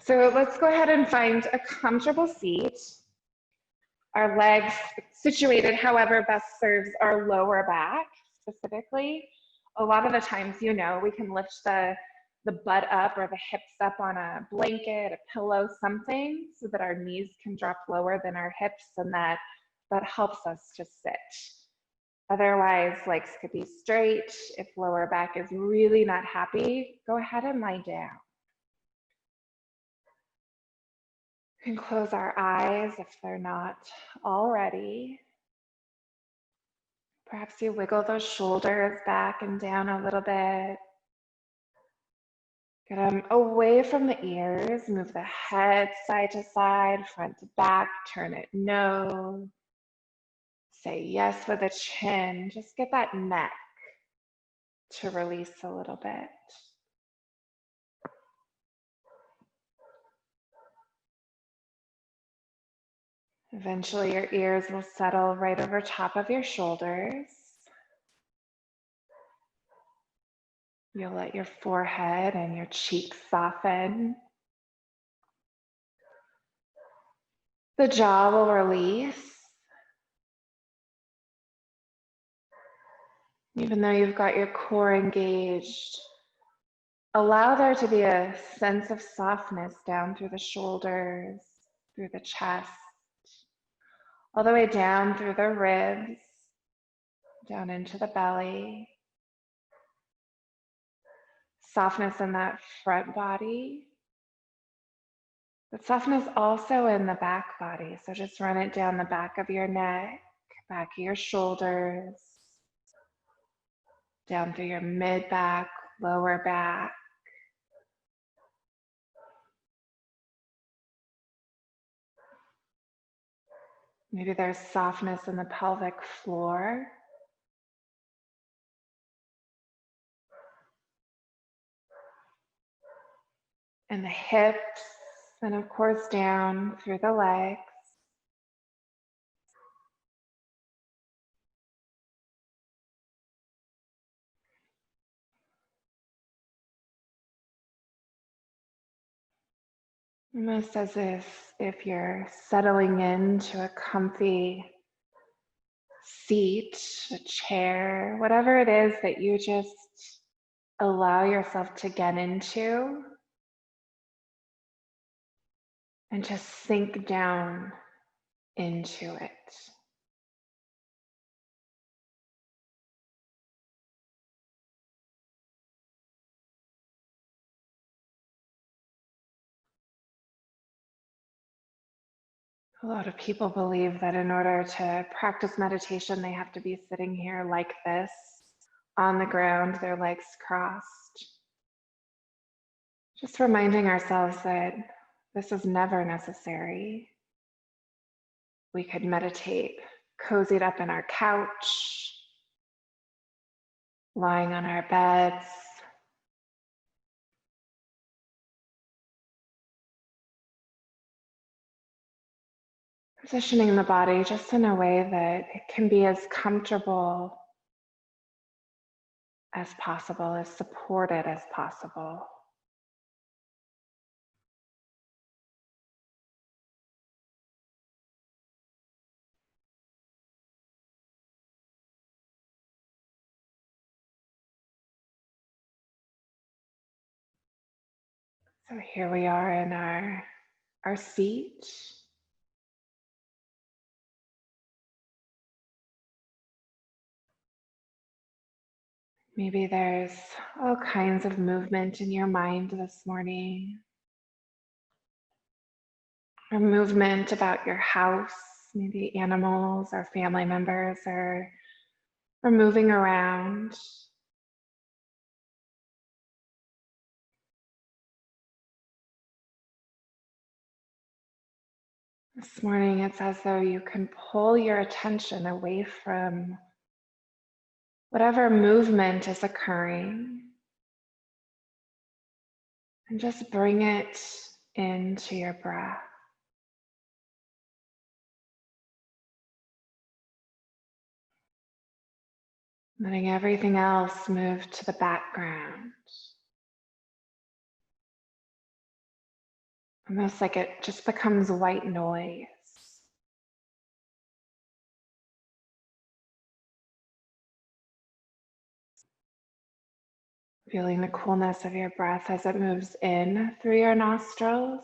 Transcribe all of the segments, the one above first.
So let's go ahead and find a comfortable seat. Our legs situated however best serves our lower back specifically. A lot of the times, we can lift the butt up or the hips up on a blanket, a pillow, something, so that our knees can drop lower than our hips, and that helps us to sit. Otherwise, legs could be straight. If lower back is really not happy, go ahead and lie down. We can close our eyes if they're not already. Perhaps you wiggle those shoulders back and down a little bit. Get them away from the ears. Move the head side to side, front to back. Turn it no. Say yes with the chin. Just get that neck to release a little bit. Eventually, your ears will settle right over top of your shoulders. You'll let your forehead and your cheeks soften. The jaw will release. Even though you've got your core engaged, allow there to be a sense of softness down through the shoulders, through the chest, all the way down through the ribs, down into the belly. Softness in that front body, but softness also in the back body. So just run it down the back of your neck, back of your shoulders, down through your mid-back, lower back. Maybe there's softness in the pelvic floor. And the hips, and of course down through the legs. Almost as if you're settling into a comfy seat, a chair, whatever it is that you just allow yourself to get into, and just sink down into it. A lot of people believe that in order to practice meditation, they have to be sitting here like this, on the ground, their legs crossed. Just reminding ourselves that this is never necessary. We could meditate cozied up in our couch, lying on our beds, positioning the body just in a way that it can be as comfortable as possible, as supported as possible. So here we are in our seat. Maybe there's all kinds of movement in your mind this morning. Or movement about your house, maybe animals or family members are moving around. This morning, it's as though you can pull your attention away from whatever movement is occurring and just bring it into your breath. Letting everything else move to the background. Almost like it just becomes white noise. Feeling the coolness of your breath as it moves in through your nostrils.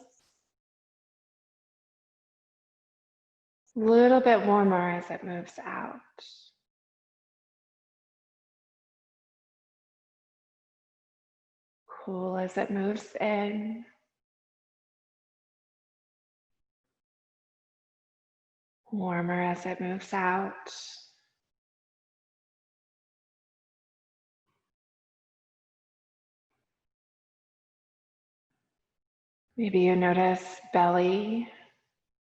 A little bit warmer as it moves out. Cool as it moves in. Warmer as it moves out. Maybe you notice belly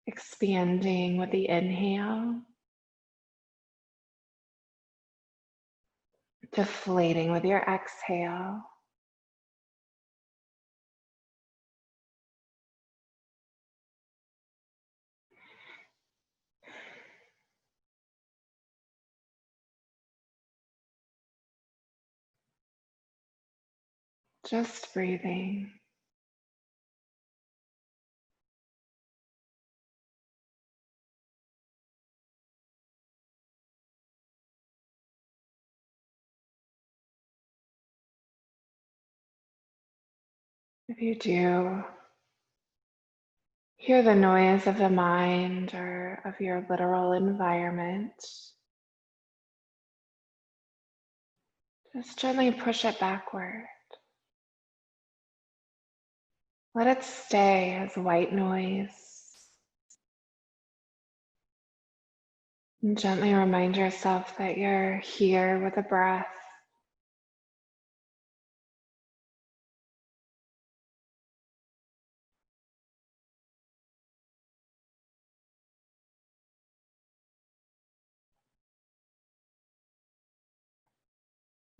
expanding with the inhale, deflating with your exhale. Just breathing. If you do hear the noise of the mind or of your literal environment, just gently push it backward. Let it stay as white noise. And gently remind yourself that you're here with the breath.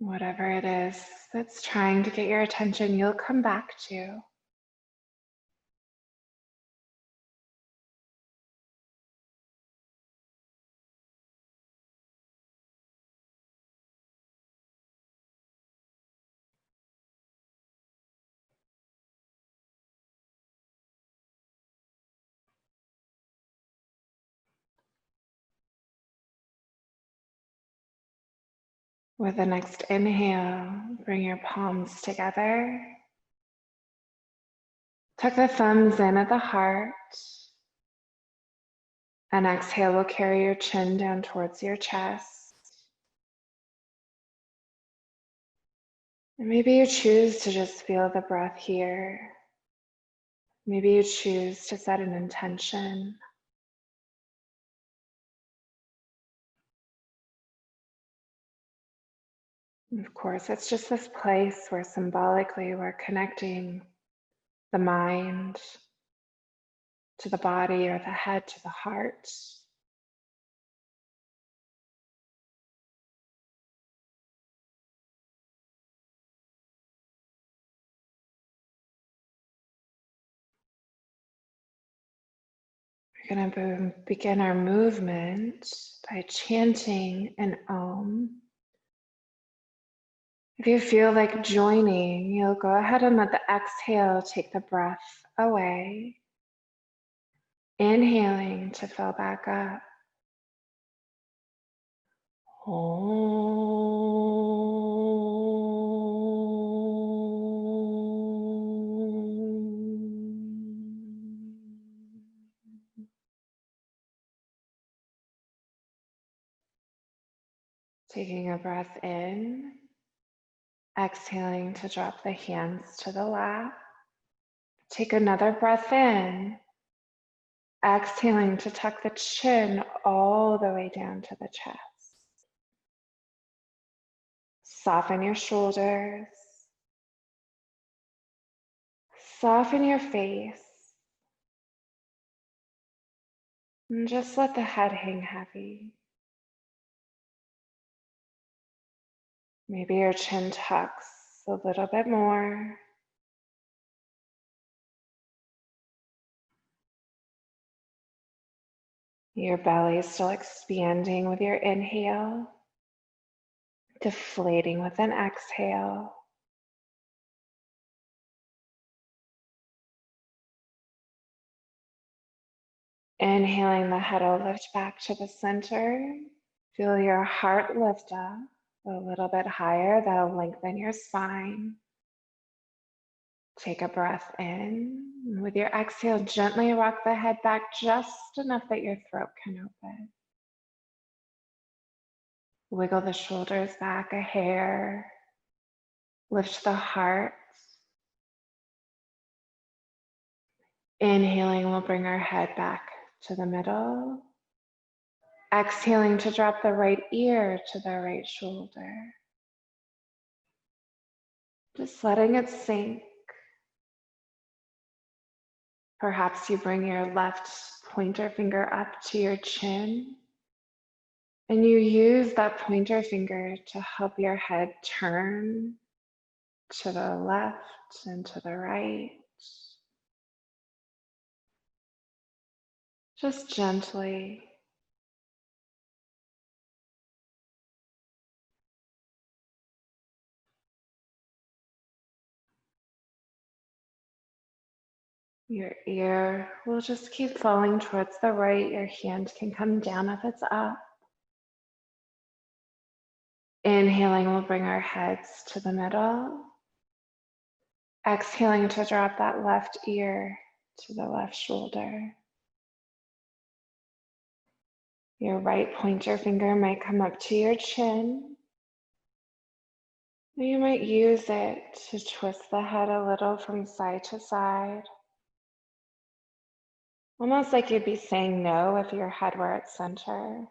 Whatever it is that's trying to get your attention, you'll come back to. With the next inhale, bring your palms together. Tuck the thumbs in at the heart. And exhale will carry your chin down towards your chest. And maybe you choose to just feel the breath here. Maybe you choose to set an intention. And of course, it's just this place where symbolically we're connecting the mind to the body or the head to the heart. We're going to begin our movement by chanting an Om. If you feel like joining, you'll go ahead and let the exhale take the breath away. Inhaling to fill back up. Taking a breath in, exhaling to drop the hands to the lap. Take another breath in, exhaling to tuck the chin all the way down to the chest. Soften your shoulders. Soften your face. And just let the head hang heavy. Maybe your chin tucks a little bit more. Your belly is still expanding with your inhale, deflating with an exhale. Inhaling, the head will lift back to the center. Feel your heart lift up a little bit higher. That'll lengthen your spine. Take a breath in. With your exhale, gently rock the head back just enough that your throat can open. Wiggle the shoulders back a hair. Lift the heart. Inhaling, we'll bring our head back to the middle. Exhaling to drop the right ear to the right shoulder. Just letting it sink. Perhaps you bring your left pointer finger up to your chin, and you use that pointer finger to help your head turn to the left and to the right. Just gently. Your ear will just keep falling towards the right. Your hand can come down if it's up. Inhaling, we'll bring our heads to the middle. Exhaling to drop that left ear to the left shoulder. Your right pointer finger might come up to your chin. You might use it to twist the head a little from side to side. Almost like you'd be saying no if your head were at center.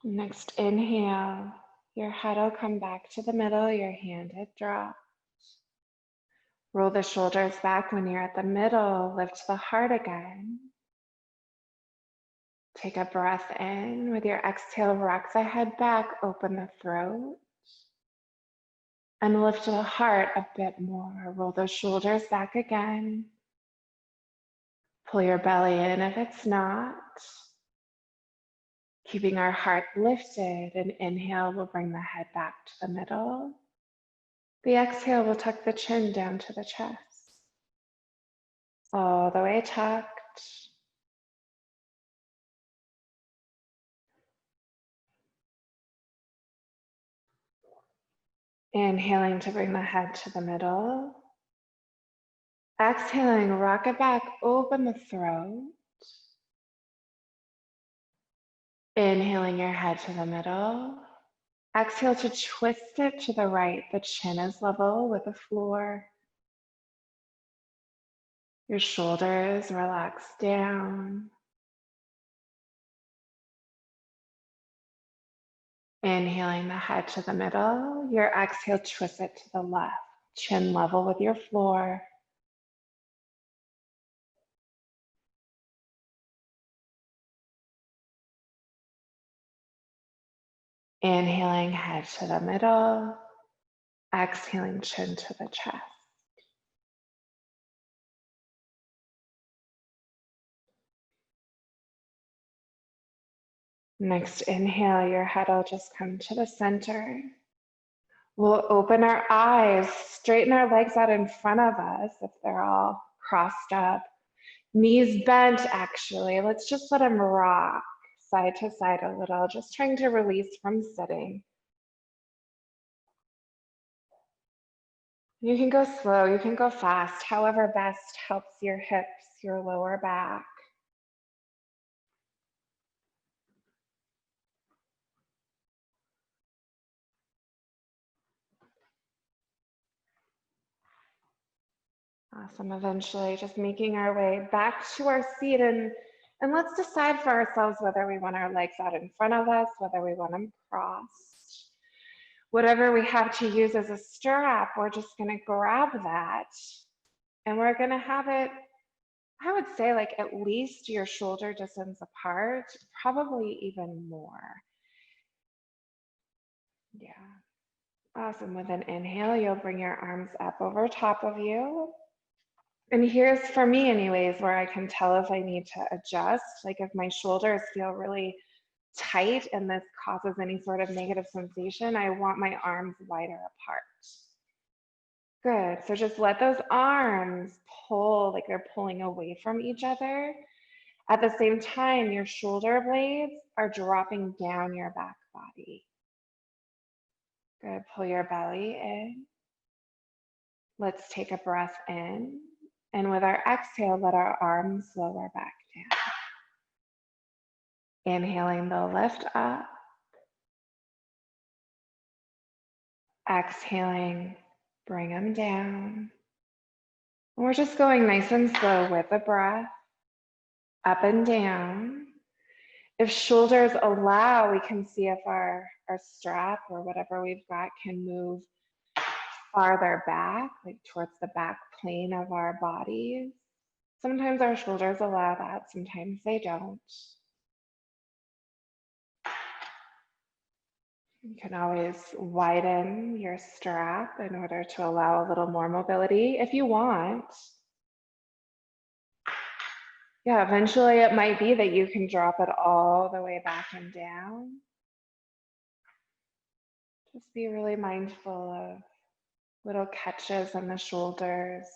Next inhale, your head will come back to the middle, your hand had dropped. Roll the shoulders back when you're at the middle, lift the heart again. Take a breath in. With your exhale, rock the head back, open the throat. And lift the heart a bit more. Roll those shoulders back again. Pull your belly in if it's not. Keeping our heart lifted, and inhale will bring the head back to the middle. The exhale will tuck the chin down to the chest. All the way tucked. Inhaling to bring the head to the middle. Exhaling, rock it back, open the throat. Inhaling your head to the middle. Exhale to twist it to the right. The chin is level with the floor. Your shoulders relax down. Inhaling the head to the middle. Your exhale, twist it to the left. Chin level with your floor. Inhaling head to the middle. Exhaling chin to the chest. Next inhale, your head will just come to the center. We'll open our eyes, straighten our legs out in front of us if they're all crossed up. Knees bent, actually. Let's just let them rock side to side a little, just trying to release from sitting. You can go slow, you can go fast, however best helps your hips, your lower back. Awesome. Eventually just making our way back to our seat, and let's decide for ourselves whether we want our legs out in front of us, whether we want them crossed. Whatever we have to use as a stirrup, we're just going to grab that, and we're going to have it, I would say, like at least your shoulder distance apart, probably even more. Yeah. Awesome. With an inhale, you'll bring your arms up over top of you. And here's, for me anyways, where I can tell if I need to adjust, like if my shoulders feel really tight and this causes any sort of negative sensation, I want my arms wider apart. Good, so just let those arms pull like they're pulling away from each other. At the same time, your shoulder blades are dropping down your back body. Good, pull your belly in. Let's take a breath in. And with our exhale, let our arms lower back down. Inhaling, they'll lift up. Exhaling, bring them down. And we're just going nice and slow with the breath, up and down. If shoulders allow, we can see if our strap or whatever we've got can move farther back, like towards the back plane of our bodies. Sometimes our shoulders allow that, sometimes they don't. You can always widen your strap in order to allow a little more mobility if you want. Yeah, eventually it might be that you can drop it all the way back and down. Just be really mindful of little catches on the shoulders,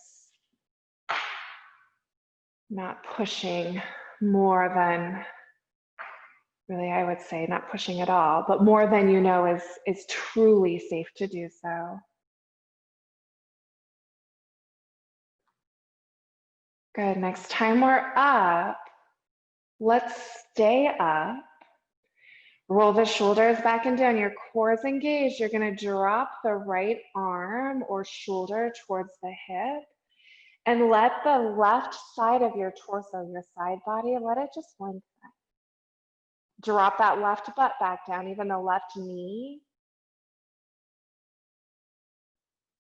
not pushing more than, really I would say not pushing at all, but more than you know is truly safe to do so. Good, next time we're up, let's stay up. Roll the shoulders back and down, your core is engaged. You're gonna drop the right arm or shoulder towards the hip and let the left side of your torso, your side body, let it just lengthen. Drop that left butt back down, even the left knee.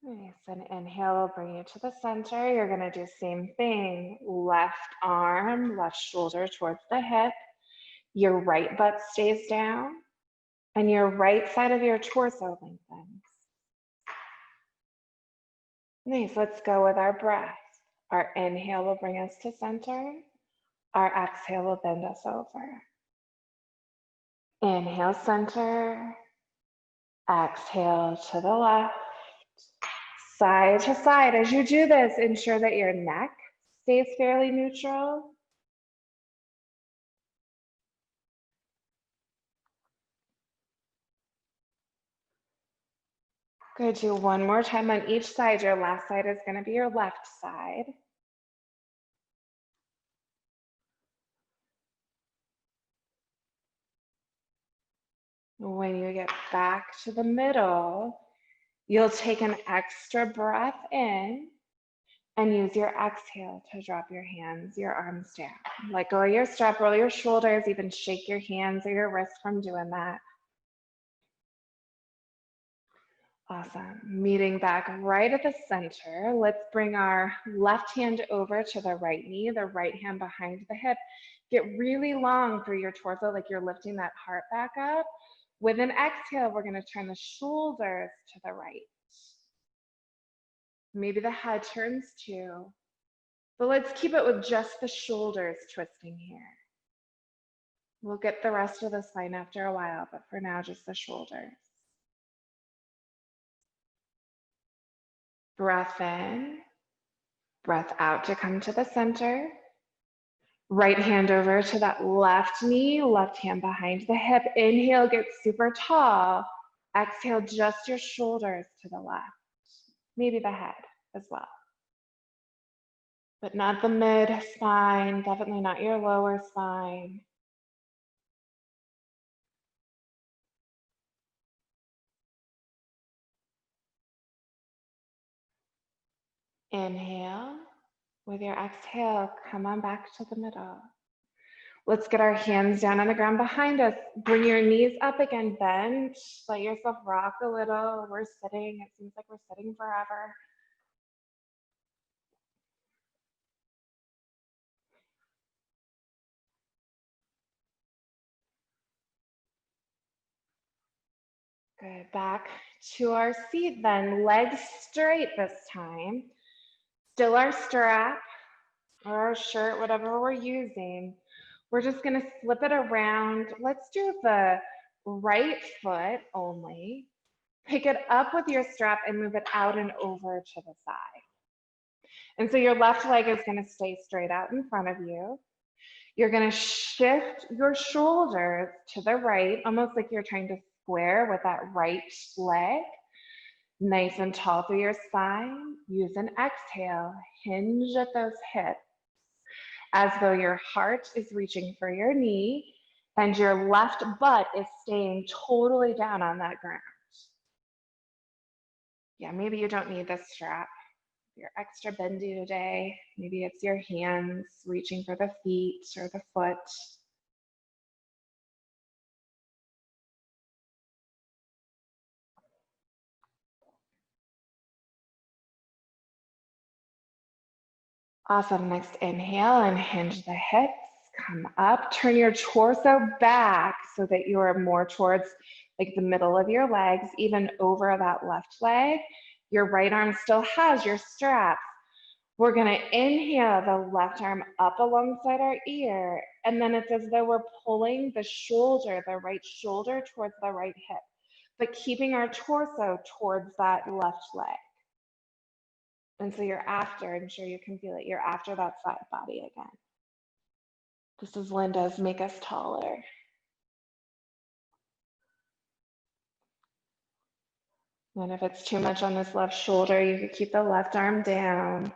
Nice, and inhale will bring you to the center. You're gonna do same thing. Left arm, left shoulder towards the hip. Your right butt stays down and your right side of your torso lengthens. Nice, let's go with our breath. Our inhale will bring us to center. Our exhale will bend us over. Inhale, center. Exhale to the left. Side to side. As you do this, ensure that your neck stays fairly neutral. Good, do one more time on each side. Your last side is going to be your left side. When you get back to the middle, you'll take an extra breath in and use your exhale to drop your hands, your arms down. Let go of your strap, roll your shoulders, even shake your hands or your wrists from doing that. Awesome. Meeting back right at the center. Let's bring our left hand over to the right knee, the right hand behind the hip. Get really long through your torso, like you're lifting that heart back up. With an exhale, we're going to turn the shoulders to the right. Maybe the head turns too. But let's keep it with just the shoulders twisting here. We'll get the rest of the spine after a while, but for now, just the shoulders. Breath in, breath out to come to the center. Right hand over to that left knee, left hand behind the hip. Inhale, get super tall. Exhale, just your shoulders to the left. Maybe the head as well. But not the mid spine, definitely not your lower spine. Inhale. With your exhale, come on back to the middle. Let's get our hands down on the ground behind us. Bring your knees up again, bend. Let yourself rock a little. We're sitting. It seems like we're sitting forever. Good, back to our seat then. Legs straight this time. Still our strap or our shirt, whatever we're using. We're just gonna slip it around. Let's do the right foot only. Pick it up with your strap and move it out and over to the side. And so your left leg is gonna stay straight out in front of you. You're gonna shift your shoulders to the right, almost like you're trying to square with that right leg. Nice and tall through your spine. Use an exhale. Hinge at those hips as though your heart is reaching for your knee and your left butt is staying totally down on that ground. Yeah, maybe you don't need this strap. You're extra bendy today. Maybe it's your hands reaching for the feet or the foot. Awesome. Next inhale and hinge the hips. Come up. Turn your torso back so that you are more towards like the middle of your legs, even over that left leg. Your right arm still has your straps. We're going to inhale the left arm up alongside our ear, and then it's as though we're pulling the shoulder, the right shoulder towards the right hip, but keeping our torso towards that left leg. And so you're after, I'm sure you can feel it, you're after that side body again. This is Linda's Make Us Taller. And if it's too much on this left shoulder, you could keep the left arm down.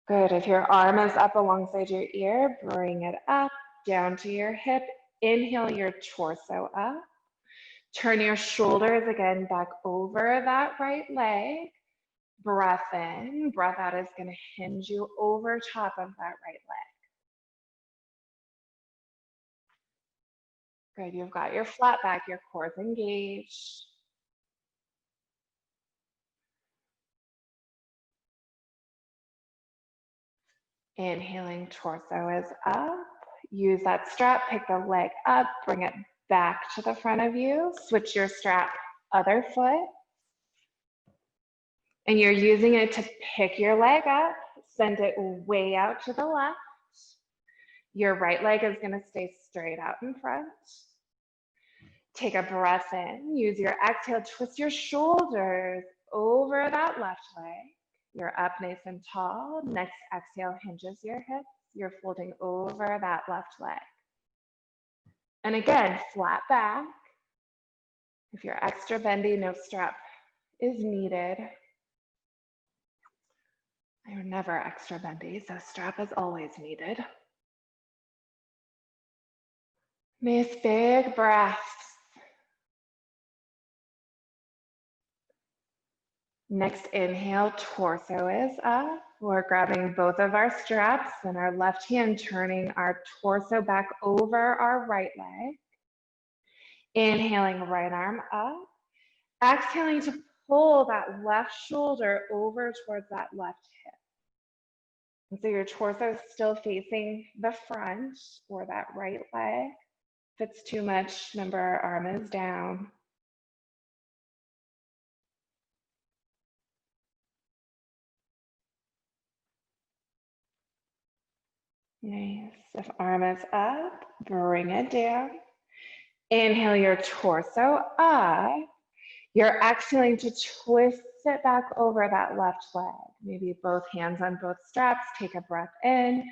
Good. If your arm is up alongside your ear, bring it up, down to your hip. Inhale your torso up. Turn your shoulders again back over that right leg. Breath in, breath out is going to hinge you over top of that right leg. Good. You've got your flat back, your core's engaged. Inhaling, torso is up. Use that strap, pick the leg up, bring it back to the front of you. Switch your strap, other foot. And you're using it to pick your leg up, send it way out to the left. Your right leg is going to stay straight out in front. Take a breath in. Use your exhale, twist your shoulders over that left leg. You're up nice and tall. Next exhale hinges your hips. You're folding over that left leg. And again, flat back. If you're extra bendy, no strap is needed. You're never extra bendy, so strap is always needed. Nice big breaths. Next inhale, torso is up. We're grabbing both of our straps and our left hand turning our torso back over our right leg. Inhaling, right arm up. Exhaling to pull that left shoulder over towards that left hip. And so your torso is still facing the front or that right leg. If it's too much, remember our arm is down. Nice. If arm is up, bring it down. Inhale your torso up. You're exhaling to twist it back over that left leg. Maybe both hands on both straps. Take a breath in.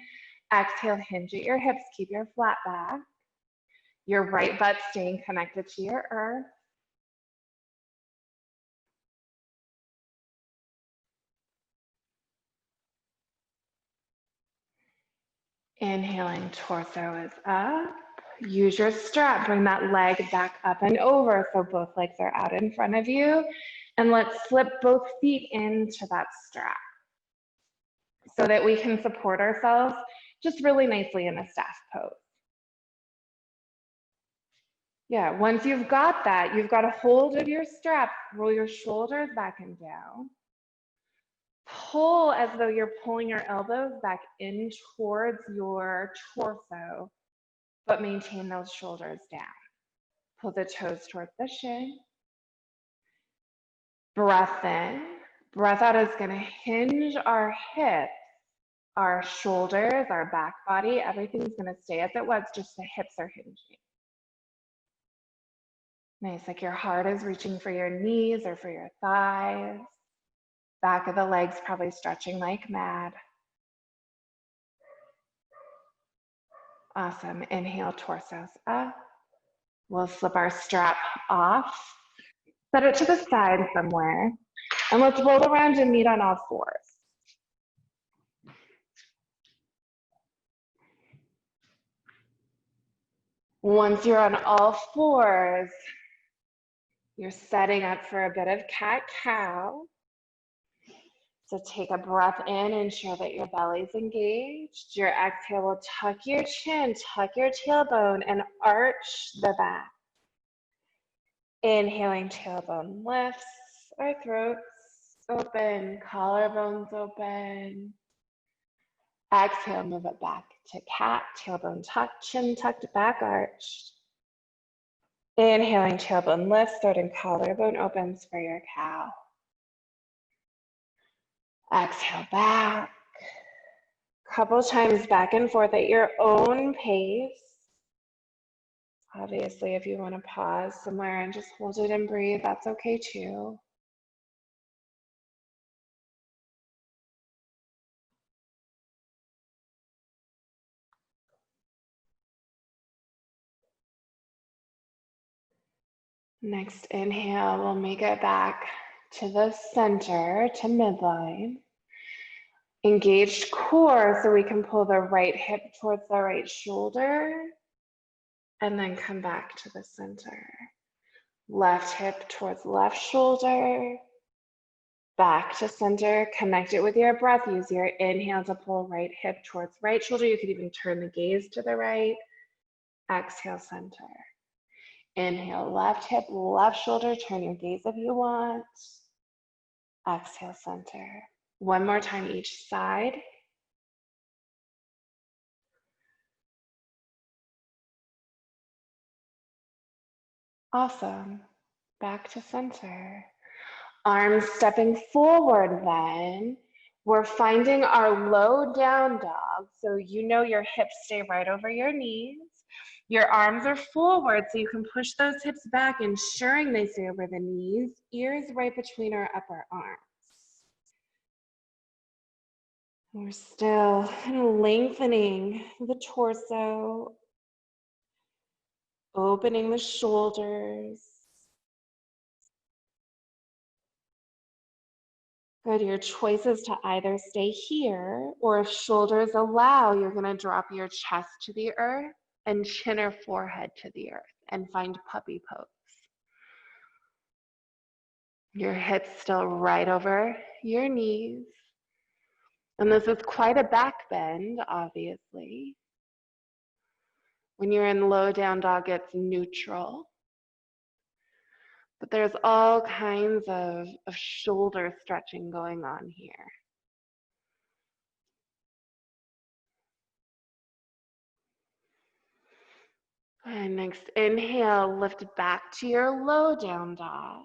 Exhale, hinge at your hips. Keep your flat back. Your right butt staying connected to your earth. Inhaling, torso is up. Use your strap, bring that leg back up and over so both legs are out in front of you. And let's slip both feet into that strap so that we can support ourselves just really nicely in a staff pose. Yeah, once you've got that, you've got a hold of your strap, roll your shoulders back and down. Pull as though you're pulling your elbows back in towards your torso, but maintain those shoulders down. Pull the toes towards the shin. Breath in. Breath out is going to hinge our hips, our shoulders, our back body, everything's gonna stay as it was, just the hips are hinging. Nice, like your heart is reaching for your knees or for your thighs. Back of the legs probably stretching like mad. Awesome, inhale, torsos up. We'll slip our strap off, set it to the side somewhere, and let's roll around and meet on all fours. Once you're on all fours, you're setting up for a bit of cat-cow. So take a breath in, ensure that your belly's engaged. Your exhale will tuck your chin, tuck your tailbone, and arch the back. Inhaling, tailbone lifts, our throats open, collarbones open. Exhale, move it back to cat, tailbone tucked, chin tucked, back arched. Inhaling, tailbone lifts, throat and collarbone opens for your cow. Exhale back. Couple times back and forth at your own pace. Obviously, if you want to pause somewhere and just hold it and breathe, that's okay too. Next inhale, we'll make it back to the center, to midline. Engaged core, so we can pull the right hip towards the right shoulder and then come back to the center. Left hip towards left shoulder, back to center. Connect it with your breath. Use your inhale to pull right hip towards right shoulder. You could even turn the gaze to the right. Exhale, center. Inhale, left hip, left shoulder. Turn your gaze if you want. Exhale, center. One more time each side. Awesome. Back to center. Arms stepping forward then. We're finding our low down dog. So you know your hips stay right over your knees. Your arms are forward so you can push those hips back, ensuring they stay over the knees. Ears right between our upper arms. We're still lengthening the torso, opening the shoulders. Good, your choice is to either stay here, or if shoulders allow, you're gonna drop your chest to the earth and chin or forehead to the earth and find puppy pose. Your hips still right over your knees. And this is quite a back bend, obviously. When you're in low down dog, it's neutral. But there's all kinds of shoulder stretching going on here. And next inhale, lift back to your low down dog.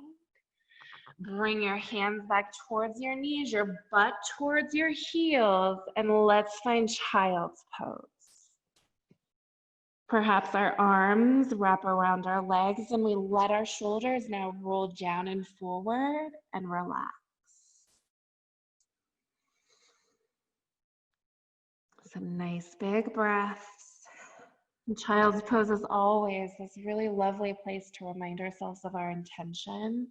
Bring your hands back towards your knees, your butt towards your heels, and let's find child's pose. Perhaps our arms wrap around our legs and we let our shoulders now roll down and forward and relax. Some nice big breaths. And child's pose is always this really lovely place to remind ourselves of our intention.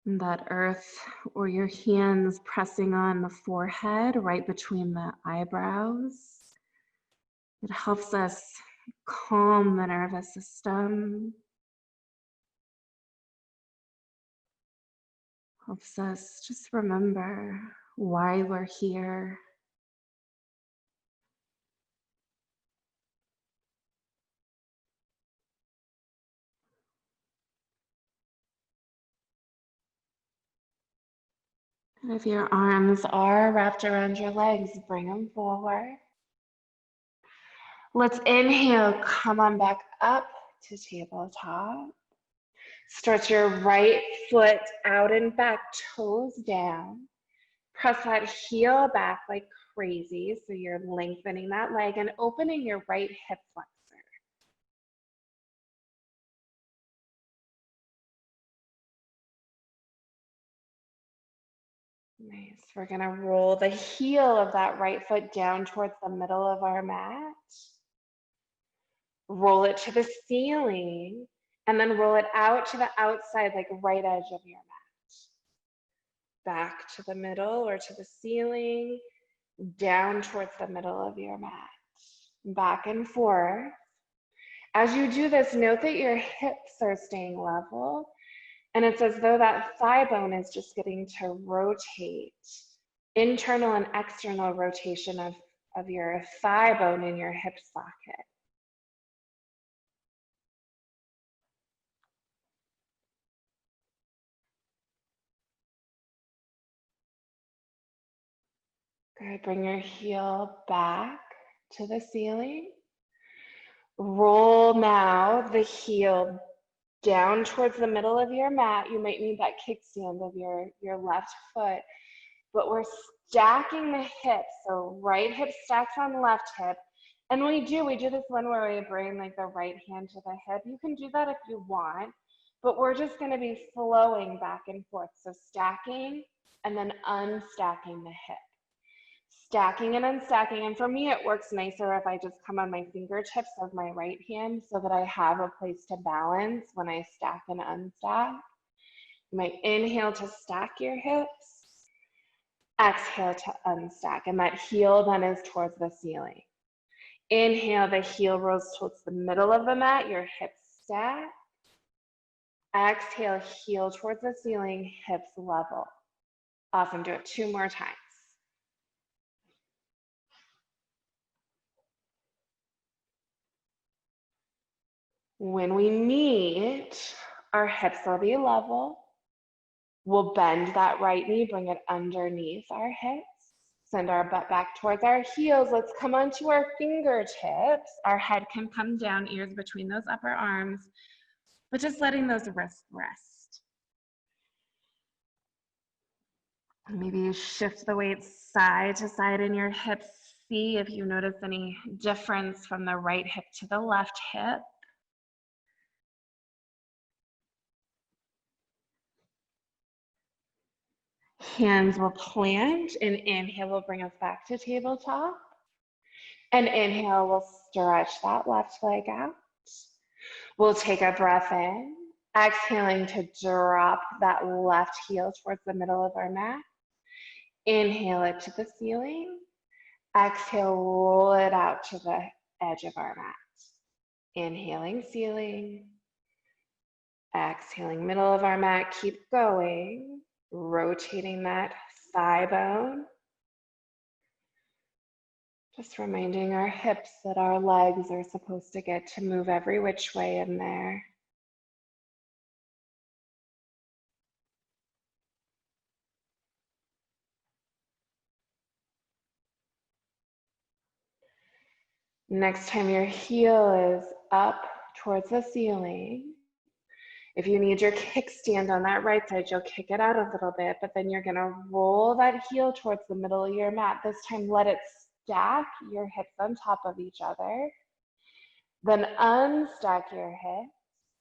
And that earth or your hands pressing on the forehead right between the eyebrows. It helps us calm the nervous system. Helps us just remember why we're here. And if your arms are wrapped around your legs, bring them forward. Let's inhale, come on back up to tabletop. Stretch your right foot out and back, toes down. Press that heel back like crazy. So you're lengthening that leg and opening your right hip flexor. Nice. We're going to roll the heel of that right foot down towards the middle of our mat. Roll it to the ceiling, and then roll it out to the outside, like right edge of your mat. Back to the middle or to the ceiling, down towards the middle of your mat. Back and forth. As you do this, note that your hips are staying level, and it's as though that thigh bone is just getting to rotate. Internal and external rotation of your thigh bone in your hip socket. Good. Bring your heel back to the ceiling. Roll now the heel down towards the middle of your mat. You might need that kickstand of your left foot, but we're stacking the hips. So right hip stacks on left hip. And we do this one where we bring like the right hand to the hip. You can do that if you want, but we're just going to be flowing back and forth. So stacking and then unstacking the hip. Stacking and unstacking. And for me, it works nicer if I just come on my fingertips of my right hand so that I have a place to balance when I stack and unstack. You might inhale to stack your hips, exhale to unstack, and that heel then is towards the ceiling. Inhale, the heel rolls towards the middle of the mat, your hips stack. Exhale, heel towards the ceiling, hips level. Awesome, do it 2 more times. When we meet, our hips will be level. We'll bend that right knee, bring it underneath our hips. Send our butt back towards our heels. Let's come onto our fingertips. Our head can come down, ears between those upper arms, but just letting those wrists rest. Maybe you shift the weight side to side in your hips. See if you notice any difference from the right hip to the left hip. Hands will plant, and inhale will bring us back to tabletop. And inhale, we'll stretch that left leg out. We'll take a breath in, exhaling to drop that left heel towards the middle of our mat. Inhale it to the ceiling. Exhale, roll it out to the edge of our mat. Inhaling ceiling. Exhaling middle of our mat. Keep going. Rotating that thigh bone. Just reminding our hips that our legs are supposed to get to move every which way in there. Next time your heel is up towards the ceiling, if you need your kickstand on that right side, you'll kick it out a little bit, but then you're gonna roll that heel towards the middle of your mat. This time, let it stack your hips on top of each other. Then unstack your hips.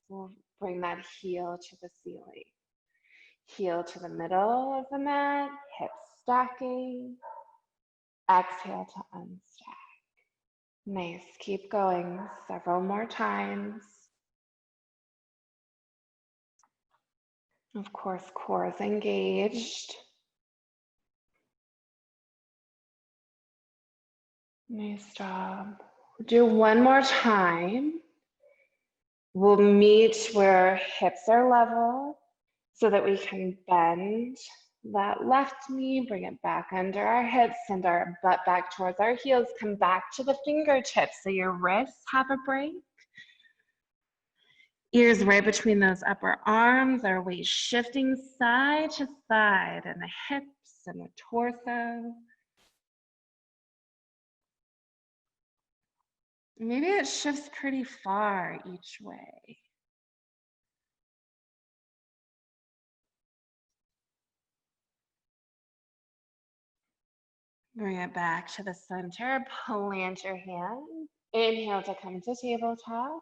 We'll bring that heel to the ceiling. Heel to the middle of the mat, hips stacking. Exhale to unstack. Nice, keep going several more times. Of course, core is engaged. Nice job. We'll do one more time. We'll meet where hips are level so that we can bend that left knee, bring it back under our hips, send our butt back towards our heels, come back to the fingertips so your wrists have a break. Ears right between those upper arms, our weight shifting side to side, and the hips and the torso. Maybe it shifts pretty far each way. Bring it back to the center. Plant your hands. Inhale to come to tabletop.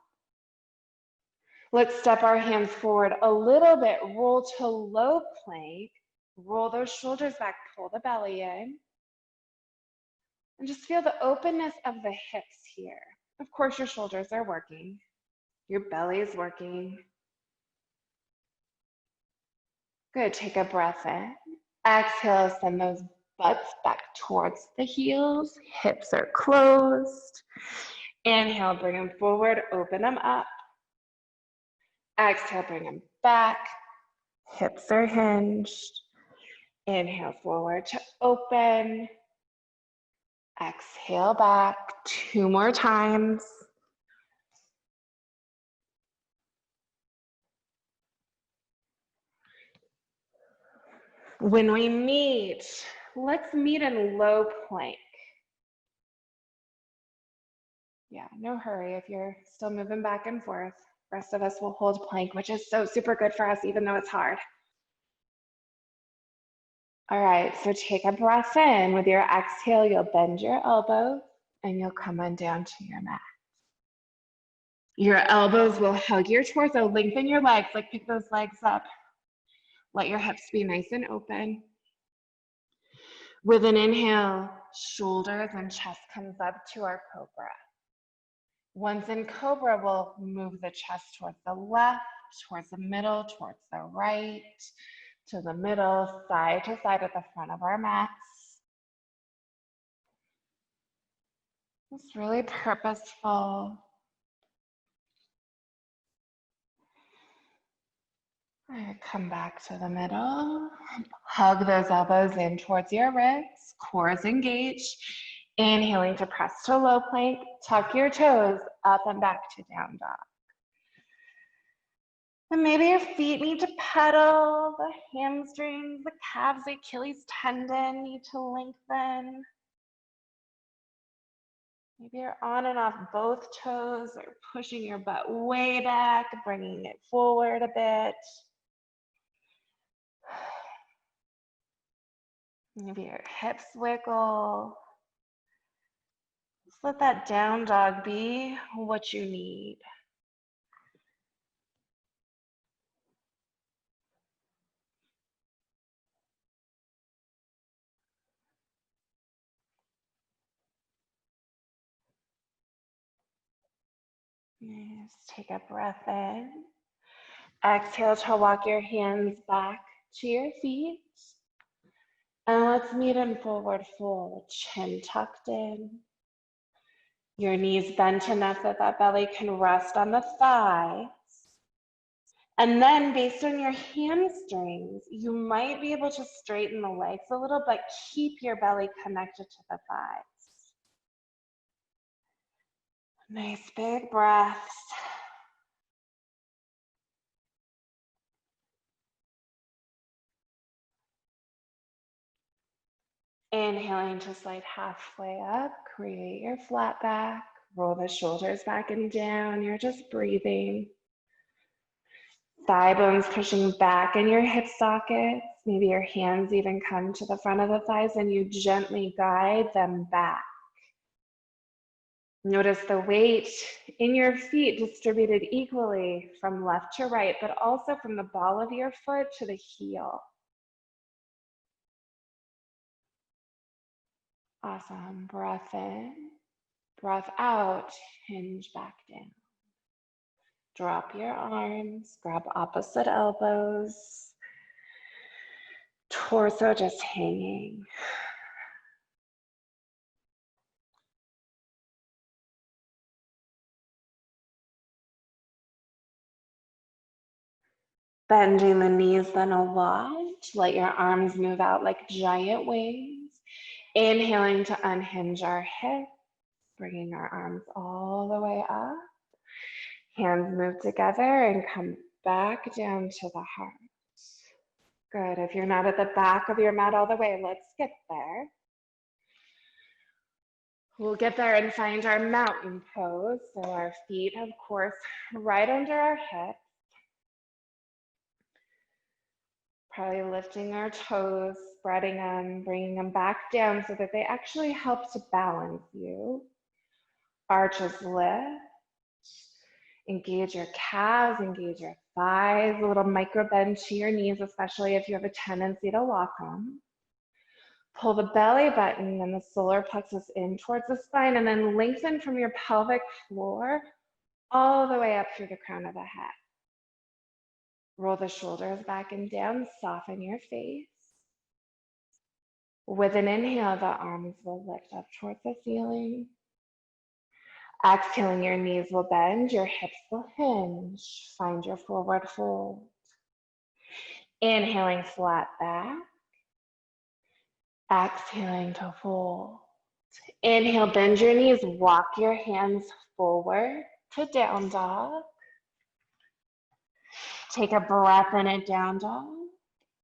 Let's step our hands forward a little bit. Roll to low plank. Roll those shoulders back. Pull the belly in. And just feel the openness of the hips here. Of course, your shoulders are working. Your belly is working. Good. Take a breath in. Exhale, send those butts back towards the heels. Hips are closed. Inhale, bring them forward, open them up. Exhale, bring them back. Hips are hinged. Inhale, forward to open. Exhale back. 2 more times. When we meet, let's meet in low plank. Yeah, no hurry if you're still moving back and forth. Rest of us will hold plank, which is so super good for us, even though it's hard. All right, so take a breath in. With your exhale, you'll bend your elbows and you'll come on down to your mat. Your elbows will hug your torso. Lengthen your legs, like pick those legs up. Let your hips be nice and open. With an inhale, shoulders and chest comes up to our cobra. Once in cobra, we'll move the chest towards the left, towards the middle, towards the right, to the middle, side to side at the front of our mats. It's really purposeful. Come back to the middle. Hug those elbows in towards your ribs. Core is engaged. Inhaling to press to low plank. Tuck your toes up and back to down dog. And maybe your feet need to pedal. The hamstrings, the calves, the Achilles tendon need to lengthen. Maybe you're on and off both toes or pushing your butt way back, bringing it forward a bit. Maybe your hips wiggle. Just let that down dog be what you need. Nice. Take a breath in. Exhale to walk your hands back to your feet. And let's meet in forward fold. Chin tucked in. Your knees bent enough that that belly can rest on the thighs. And then based on your hamstrings, you might be able to straighten the legs a little, but keep your belly connected to the thighs. Nice big breaths. Inhaling to slide halfway up, create your flat back, roll the shoulders back and down. You're just breathing. Thigh bones pushing back in your hip sockets. Maybe your hands even come to the front of the thighs and you gently guide them back. Notice the weight in your feet distributed equally from left to right, but also from the ball of your foot to the heel. Awesome. Breath in, breath out, hinge back down. Drop your arms, grab opposite elbows, torso just hanging. Bending the knees then a lot. Let your arms move out like giant wings. Inhaling to unhinge our hips, bringing our arms all the way up. Hands move together and come back down to the heart. Good. If you're not at the back of your mat all the way, let's get there. We'll get there and find our mountain pose. So our feet, of course, right under our hips. Probably lifting our toes, spreading them, bringing them back down so that they actually help to balance you. Arches lift. Engage your calves, engage your thighs, a little micro bend to your knees, especially if you have a tendency to lock them. Pull the belly button and the solar plexus in towards the spine, and then lengthen from your pelvic floor all the way up through the crown of the head. Roll the shoulders back and down, soften your face. With an inhale, the arms will lift up towards the ceiling. Exhaling, your knees will bend, your hips will hinge. Find your forward fold. Inhaling, flat back. Exhaling to fold. Inhale, bend your knees, walk your hands forward to down dog. Take a breath in at down dog.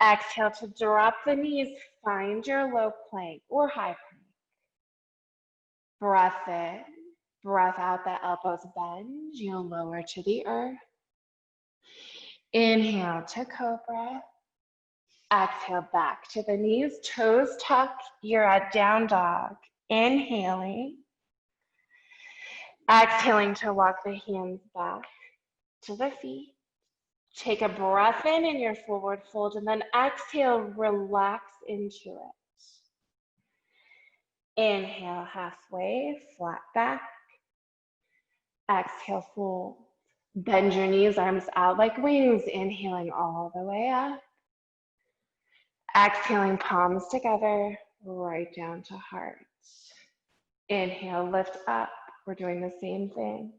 Exhale to drop the knees, find your low plank or high plank. Breath in, breath out, the elbows bend, you'll lower to the earth. Inhale to cobra. Exhale back to the knees, toes tuck, you're at down dog. Inhaling. Exhaling to walk the hands back to the feet. Take a breath in your forward fold, and then exhale, relax into it. Inhale, halfway, flat back. Exhale, fold. Bend your knees, arms out like wings. Inhaling all the way up. Exhaling, palms together, right down to heart. Inhale, lift up. We're doing the same thing.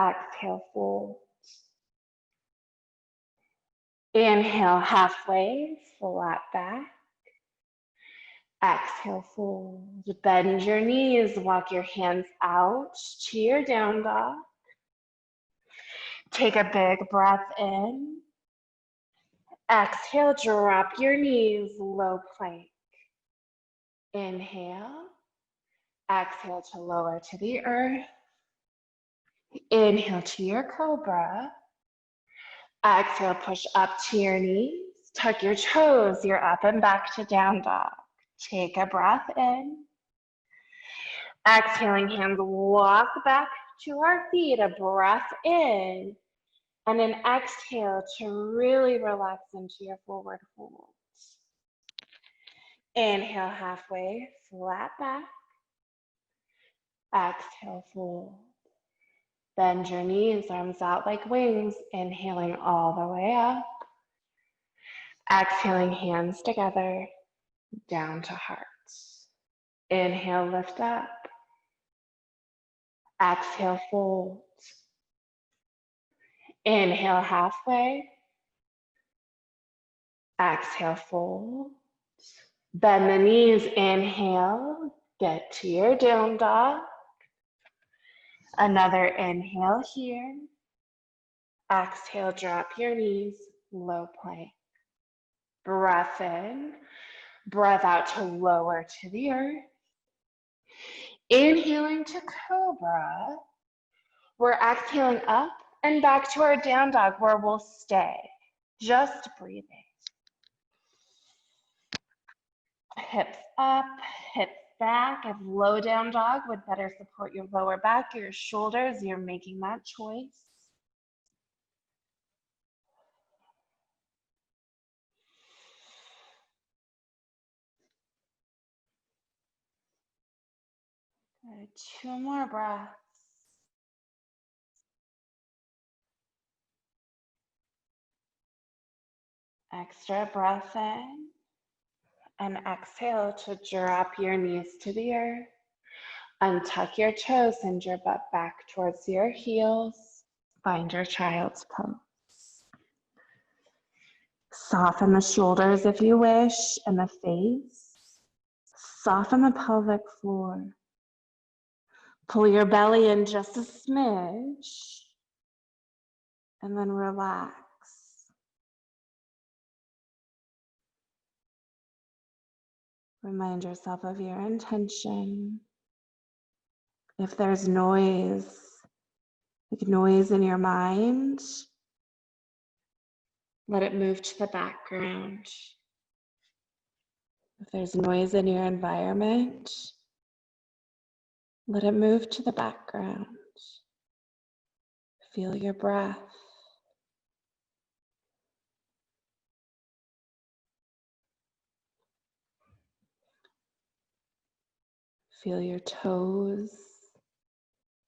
Exhale, fold. Inhale, halfway, flat back. Exhale, fold. Bend your knees, walk your hands out to your down dog. Take a big breath in. Exhale, drop your knees, low plank. Inhale. Exhale to lower to the earth. Inhale to your cobra. Exhale, push up to your knees. Tuck your toes, you're up and back to down dog. Take a breath in. Exhaling, hands walk back to our feet, a breath in. And then exhale to really relax into your forward fold. Inhale, halfway, flat back. Exhale, fold. Bend your knees, arms out like wings. Inhaling all the way up. Exhaling, hands together, down to heart. Inhale, lift up. Exhale, fold. Inhale, halfway. Exhale, fold. Bend the knees, inhale, get to your down dog. Another inhale here. Exhale, drop your knees, low plank. Breath in, breath out to lower to the earth. Inhaling to cobra. We're exhaling up and back to our down dog where we'll stay. Just breathing. Hips up, hips back. If low down dog would better support your lower back, your shoulders, you're making that choice. Good. 2 more breaths. Extra breath in. And exhale to drop your knees to the earth. Untuck your toes, send your butt back towards your heels. Find your child's pose. Soften the shoulders if you wish, and the face. Soften the pelvic floor. Pull your belly in just a smidge, and then relax. Remind yourself of your intention. If there's noise, like noise in your mind, Let it move to the background. If there's noise in your environment, let it move to the background. Feel your breath. Feel your toes,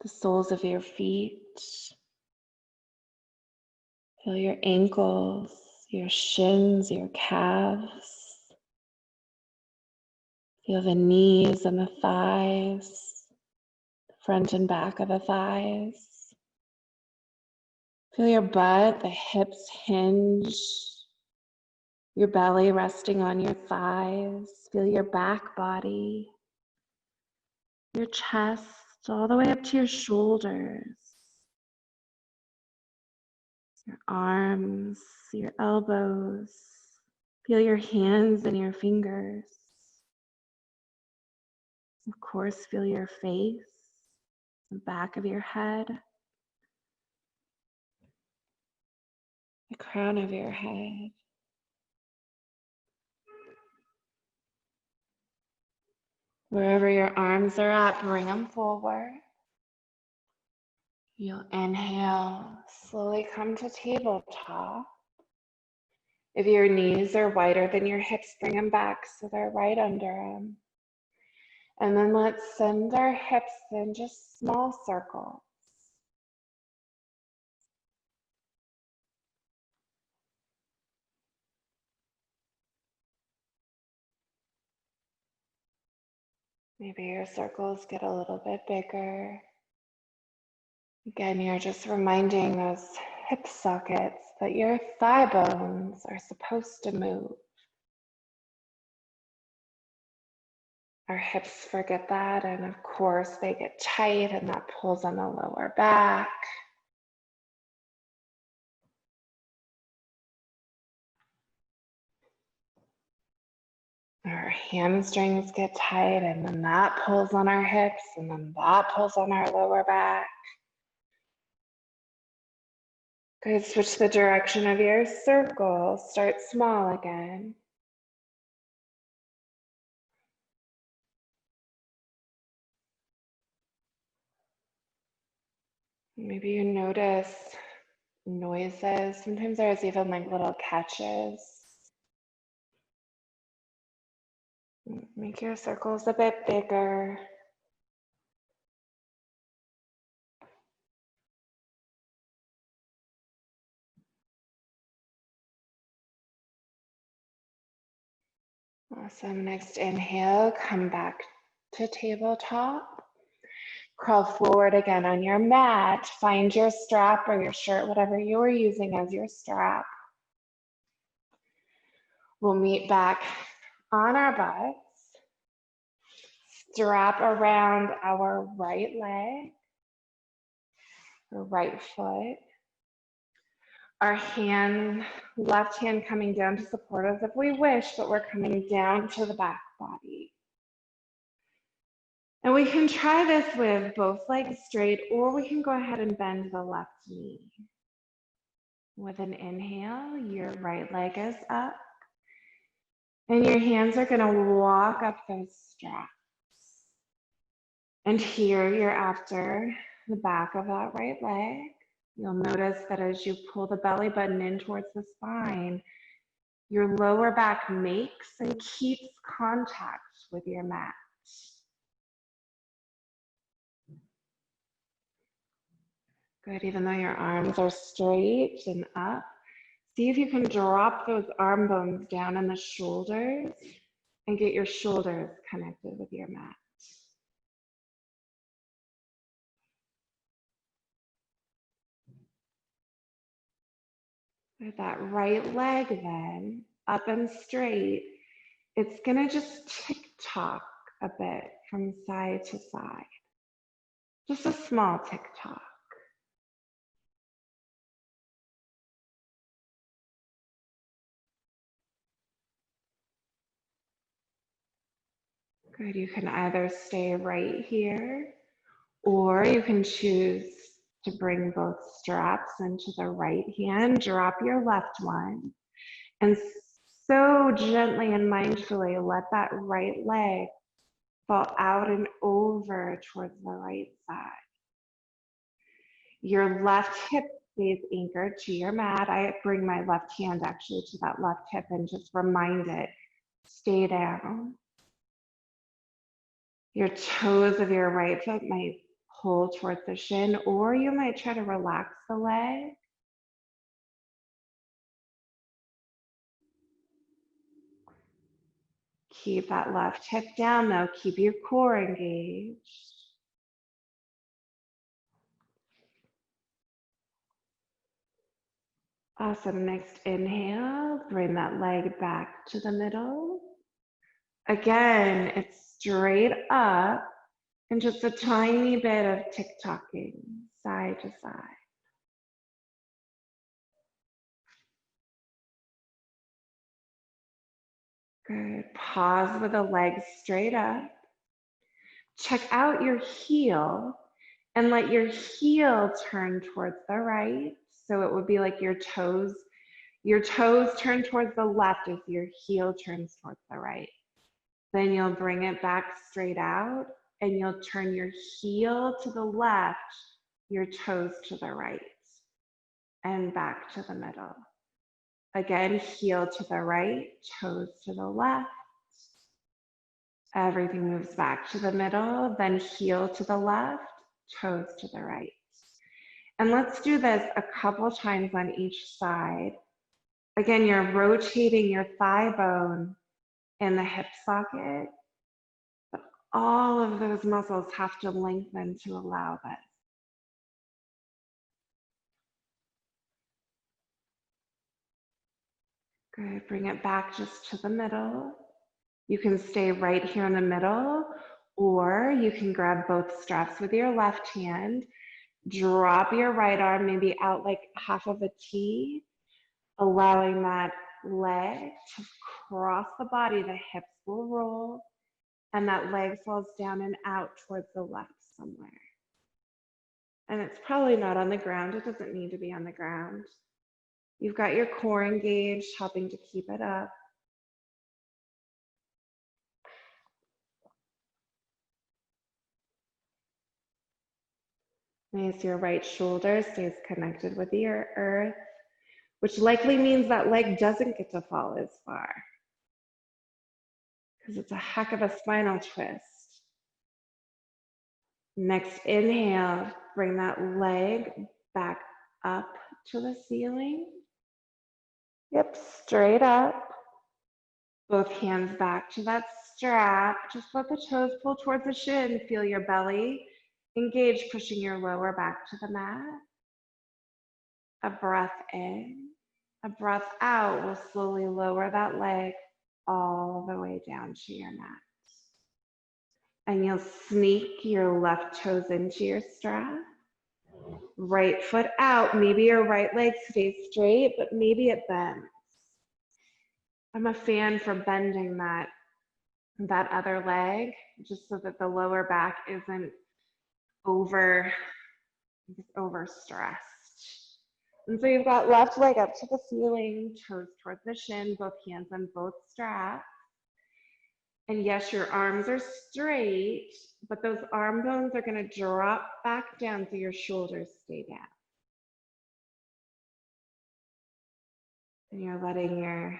the soles of your feet. Feel your ankles, your shins, your calves. Feel the knees and the thighs, the front and back of the thighs. Feel your butt, the hips hinge, your belly resting on your thighs. Feel your back body, your chest, all the way up to your shoulders, your arms, your elbows. Feel your hands and your fingers. Of course, feel your face, the back of your head, the crown of your head. Wherever your arms are at, bring them forward. You'll inhale, slowly come to tabletop. If your knees are wider than your hips, bring them back so they're right under them. And then let's send our hips in just small circles. Maybe your circles get a little bit bigger. Again, you're just reminding those hip sockets that your thigh bones are supposed to move. Our hips forget that, and of course they get tight, and that pulls on the lower back. Our hamstrings get tight, and then that pulls on our hips, and then that pulls on our lower back. Good, switch the direction of your circle. Start small again. Maybe you notice noises. Sometimes there's even like little catches. Make your circles a bit bigger. Awesome. Next inhale, come back to tabletop. Crawl forward again on your mat. Find your strap or your shirt, whatever you are using as your strap. We'll meet back on our butts. Strap around our right leg, or right foot. Our left hand coming down to support us if we wish, but we're coming down to the back body. And we can try this with both legs straight, or we can go ahead and bend the left knee. With an inhale, your right leg is up, and your hands are gonna walk up those straps. And here you're after the back of that right leg. You'll notice that as you pull the belly button in towards the spine, your lower back makes and keeps contact with your mat. Good, even though your arms are straight and up, see if you can drop those arm bones down in the shoulders and get your shoulders connected with your mat. With that right leg then, up and straight, it's gonna just tick-tock a bit from side to side. Just a small tick-tock. Good, you can either stay right here or you can choose to bring both straps into the right hand. Drop your left one. And so gently and mindfully let that right leg fall out and over towards the right side. Your left hip stays anchored to your mat. I bring my left hand actually to that left hip and just remind it, stay down. Your toes of your right foot might pull towards the shin, or you might try to relax the leg. Keep that left hip down though. Keep your core engaged. Awesome. Next inhale, bring that leg back to the middle. Again, it's straight up and just a tiny bit of tick-tocking side to side. Good. Pause with the legs straight up. Check out your heel and let your heel turn towards the right. So it would be like your toes turn towards the left as your heel turns towards the right. Then you'll bring it back straight out and you'll turn your heel to the left, your toes to the right, and back to the middle. Again, heel to the right, toes to the left. Everything moves back to the middle, then heel to the left, toes to the right. And let's do this a couple times on each side. Again, you're rotating your thigh bone in the hip socket, but all of those muscles have to lengthen to allow this. Good, bring it back just to the middle. You can stay right here in the middle, or you can grab both straps with your left hand, drop your right arm maybe out like half of a T, allowing that leg to cross the body. The hips will roll and that leg falls down and out towards the left somewhere. And it's probably not on the ground. It doesn't need to be on the ground. You've got your core engaged, helping to keep it up. Nice, your right shoulder stays connected with the earth, which likely means that leg doesn't get to fall as far because it's a heck of a spinal twist. Next inhale, bring that leg back up to the ceiling. Yep, straight up. Both hands back to that strap. Just let the toes pull towards the shin. Feel your belly engage, pushing your lower back to the mat. A breath in. A breath out will slowly lower that leg all the way down to your mat. And you'll sneak your left toes into your strap. Right foot out. Maybe your right leg stays straight, but maybe it bends. I'm a fan for bending that other leg just so that the lower back isn't overstressed. And so you've got left leg up to the ceiling, toes towards the shin, both hands on both straps. And yes, your arms are straight, but those arm bones are going to drop back down so your shoulders stay down. And you're letting your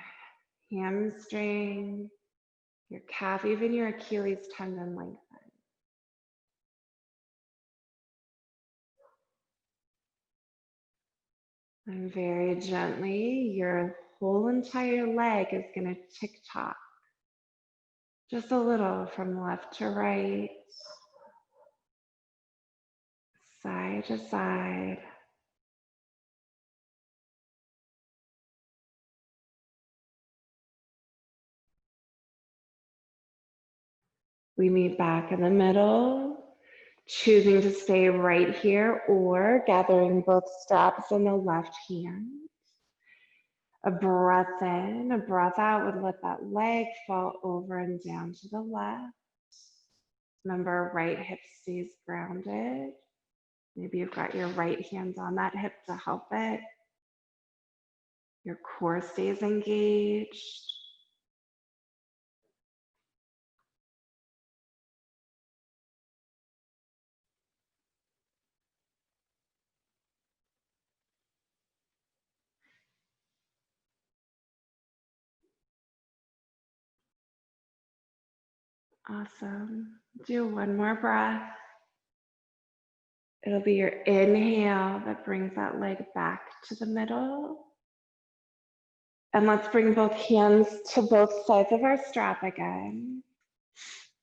hamstring, your calf, even your Achilles tendon lengthen. And very gently, your whole entire leg is going to tick-tock. Just a little from left to right, side to side. We meet back in the middle, choosing to stay right here or gathering both straps in the left hand. A breath in, a breath out would let that leg fall over and down to the left. Remember, right hip stays grounded. Maybe you've got your right hand on that hip to help it. Your core stays engaged. Awesome. Do one more breath. It'll be your inhale that brings that leg back to the middle. And let's bring both hands to both sides of our strap again.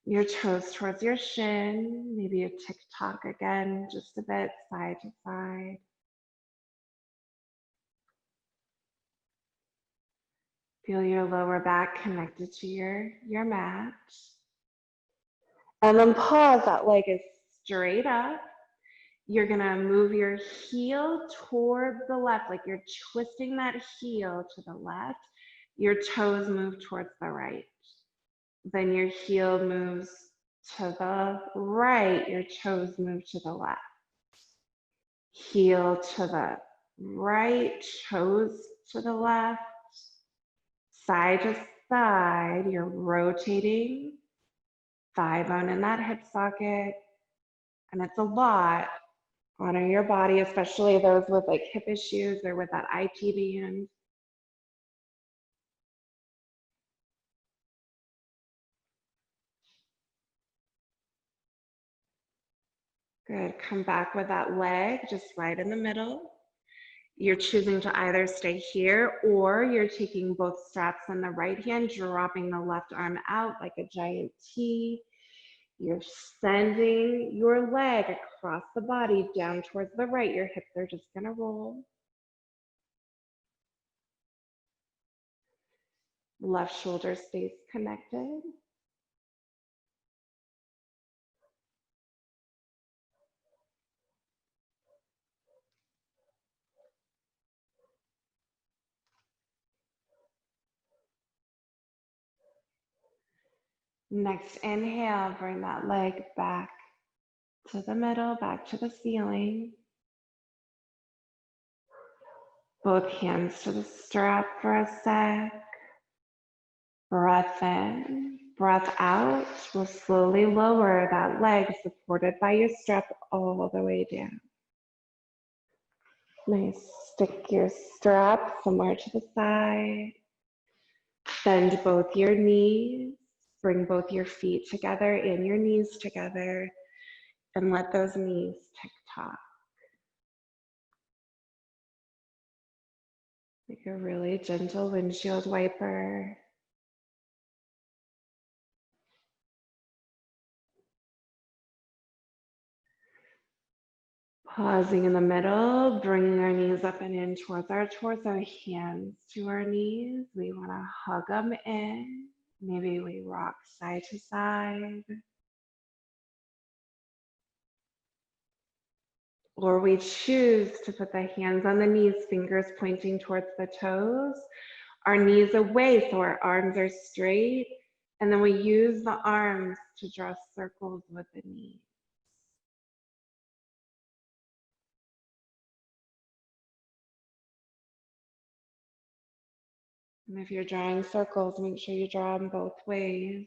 Your toes towards your shin, maybe a tick-tock again, just a bit side to side. Feel your lower back connected to your mat. And then pause, that leg is straight up. You're gonna move your heel toward the left, like you're twisting that heel to the left. Your toes move towards the right. Then your heel moves to the right, your toes move to the left. Heel to the right, toes to the left. Side to side, you're rotating. Thigh bone in that hip socket. And it's a lot. Honor your body, especially those with like hip issues or with that IT band. Good, come back with that leg just right in the middle. You're choosing to either stay here or you're taking both straps in the right hand, dropping the left arm out like a giant T. You're sending your leg across the body down towards the right. Your hips are just gonna roll. Left shoulder stays connected. Next inhale, bring that leg back to the middle, back to the ceiling. Both hands to the strap for a sec. Breath in, breath out. We'll slowly lower that leg supported by your strap all the way down. Nice. Stick your strap somewhere to the side. Bend both your knees. Bring both your feet together and your knees together. And let those knees tick-tock. Like a really gentle windshield wiper. Pausing in the middle, bringing our knees up and in towards our torso, hands to our knees. We want to hug them in. Maybe we rock side to side. Or we choose to put the hands on the knees, fingers pointing towards the toes, our knees away so our arms are straight. And then we use the arms to draw circles with the knees. And if you're drawing circles, make sure you draw them both ways.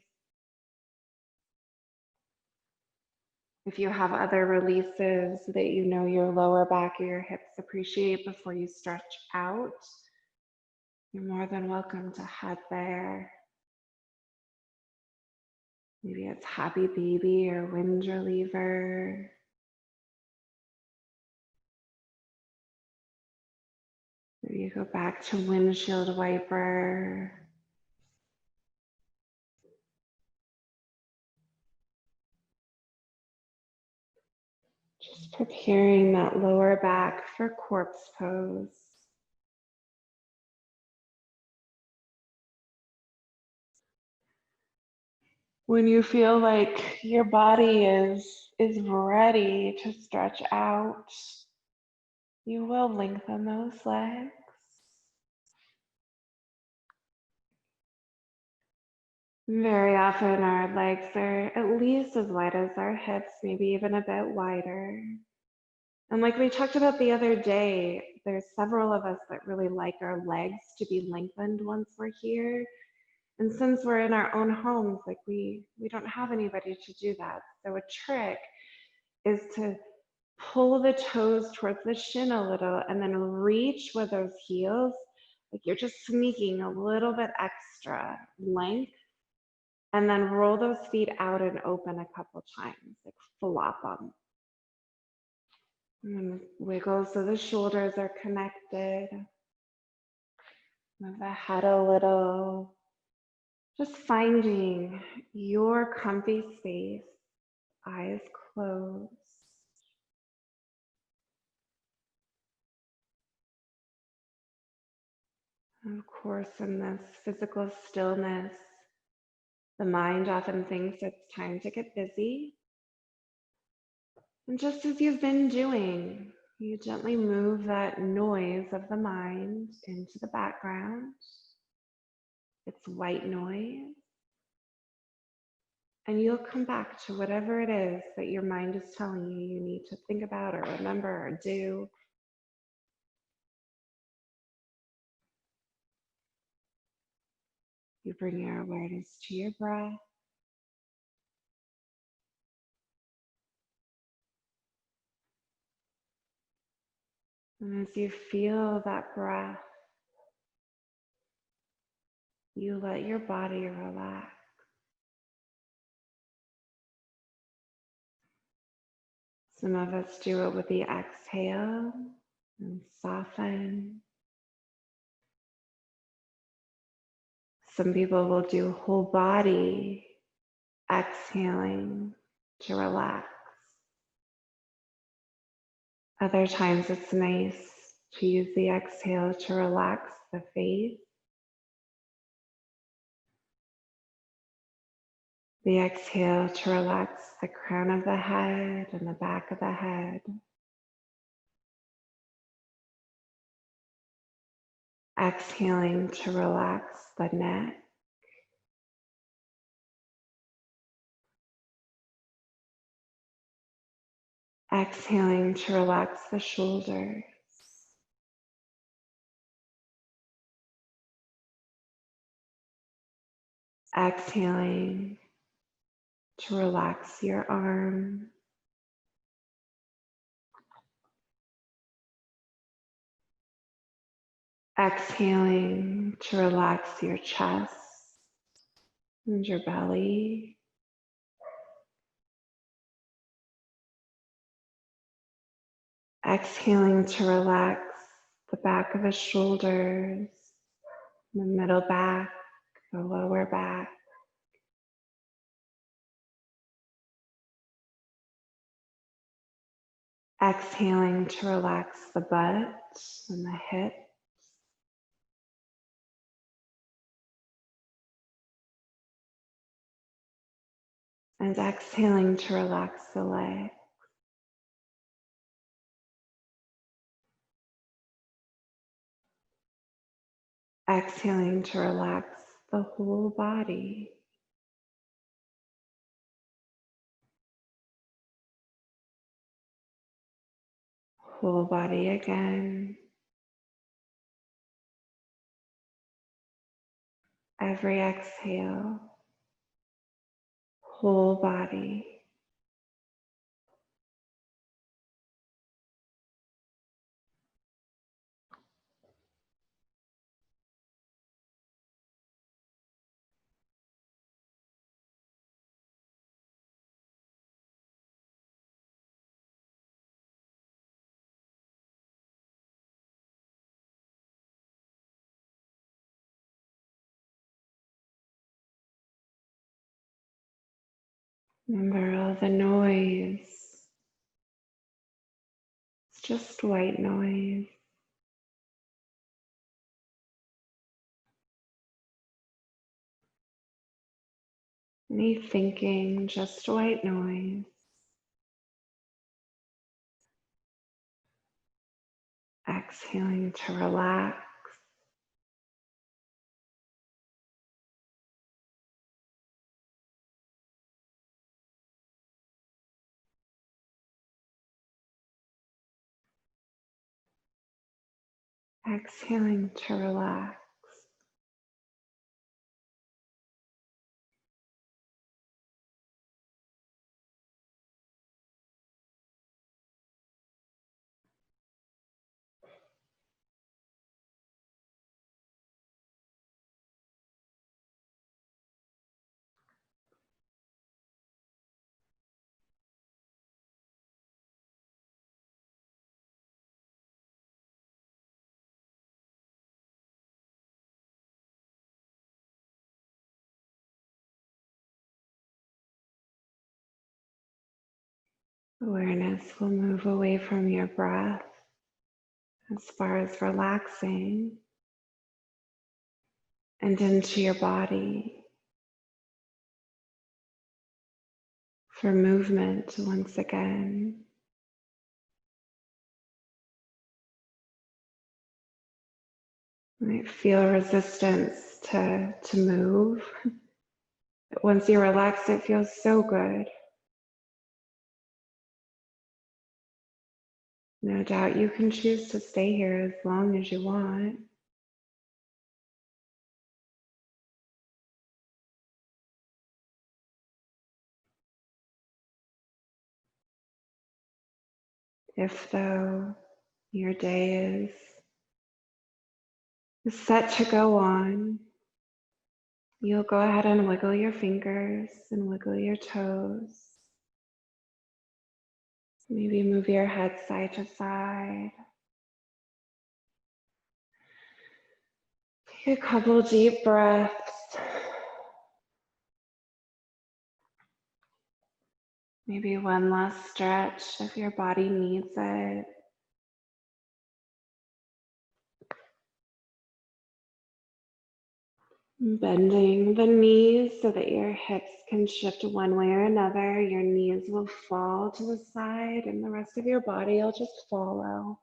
If you have other releases that you know your lower back or your hips appreciate before you stretch out, you're more than welcome to head there. Maybe it's happy baby or wind reliever. Maybe you go back to windshield wiper. Just preparing that lower back for corpse pose. When you feel like your body is ready to stretch out, you will lengthen those legs. Very often our legs are at least as wide as our hips, maybe even a bit wider. And like we talked about the other day, there's several of us that really like our legs to be lengthened once we're here. And since we're in our own homes, like we don't have anybody to do that. So a trick is to pull the toes towards the shin a little and then reach with those heels. Like you're just sneaking a little bit extra length and then roll those feet out and open a couple times, like flop them. And wiggle so the shoulders are connected. Move the head a little. Just finding your comfy space, eyes closed. And of course, in this physical stillness, the mind often thinks it's time to get busy. And just as you've been doing, you gently move that noise of the mind into the background. It's white noise. And you'll come back to whatever it is that your mind is telling you you need to think about or remember or do. You bring your awareness to your breath. And as you feel that breath, you let your body relax. Some of us do it with the exhale and soften. Some people will do whole body exhaling to relax. Other times it's nice to use the exhale to relax the face. The exhale to relax the crown of the head and the back of the head. Exhaling to relax the neck. Exhaling to relax the shoulders. Exhaling to relax your arm. Exhaling to relax your chest and your belly. Exhaling to relax the back of the shoulders, the middle back, the lower back. Exhaling to relax the butt and the hips. And exhaling to relax the legs. Exhaling to relax the whole body. Whole body again. Every exhale, whole body. Remember all the noise. It's just white noise. Any thinking, just white noise. Exhaling to relax. Exhaling to relax. Awareness will move away from your breath as far as relaxing and into your body for movement once again. You might feel resistance to move. But once you relax, it feels so good. No doubt you can choose to stay here as long as you want. If though your day is set to go on, you'll go ahead and wiggle your fingers and wiggle your toes. Maybe move your head side to side. Take a couple deep breaths. Maybe one last stretch if your body needs it. Bending the knees so that your hips can shift one way or another. Your knees will fall to the side and the rest of your body will just follow.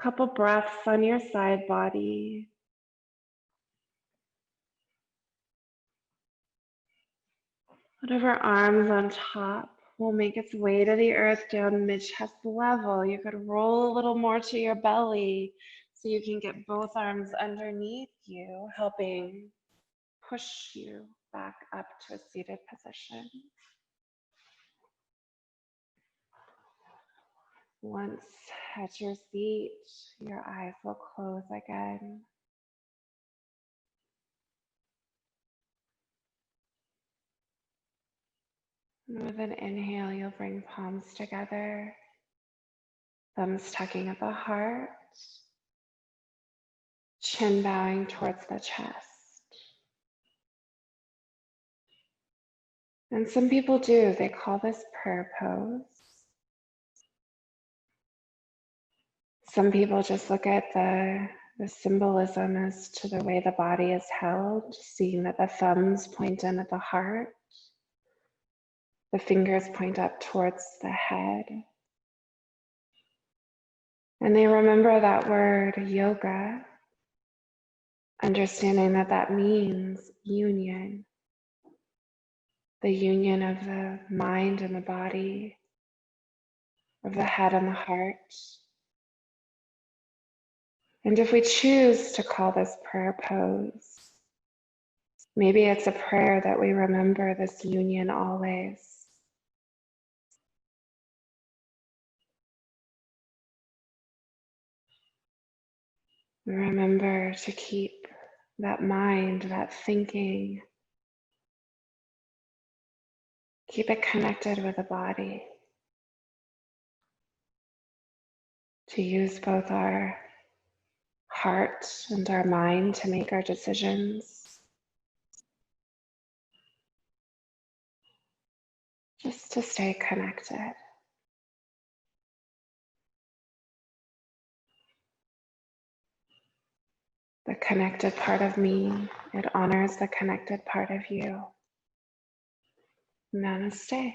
Couple breaths on your side body. Whatever arms on top will make its way to the earth down mid-chest level. You could roll a little more to your belly so you can get both arms underneath you, helping push you back up to a seated position. Once at your seat, your eyes will close again. And with an inhale, you'll bring palms together, thumbs tucking at the heart, chin bowing towards the chest. And some people do, they call this prayer pose. Some people just look at the symbolism as to the way the body is held, seeing that the thumbs point in at the heart, the fingers point up towards the head. And they remember that word yoga, understanding that that means union, the union of the mind and the body, of the head and the heart. And if we choose to call this prayer pose, maybe it's a prayer that we remember this union always. We remember to keep that mind, that thinking, keep it connected with the body. To use both our heart and our mind to make our decisions. Just to stay connected. The connected part of me, it honors the connected part of you. Namaste.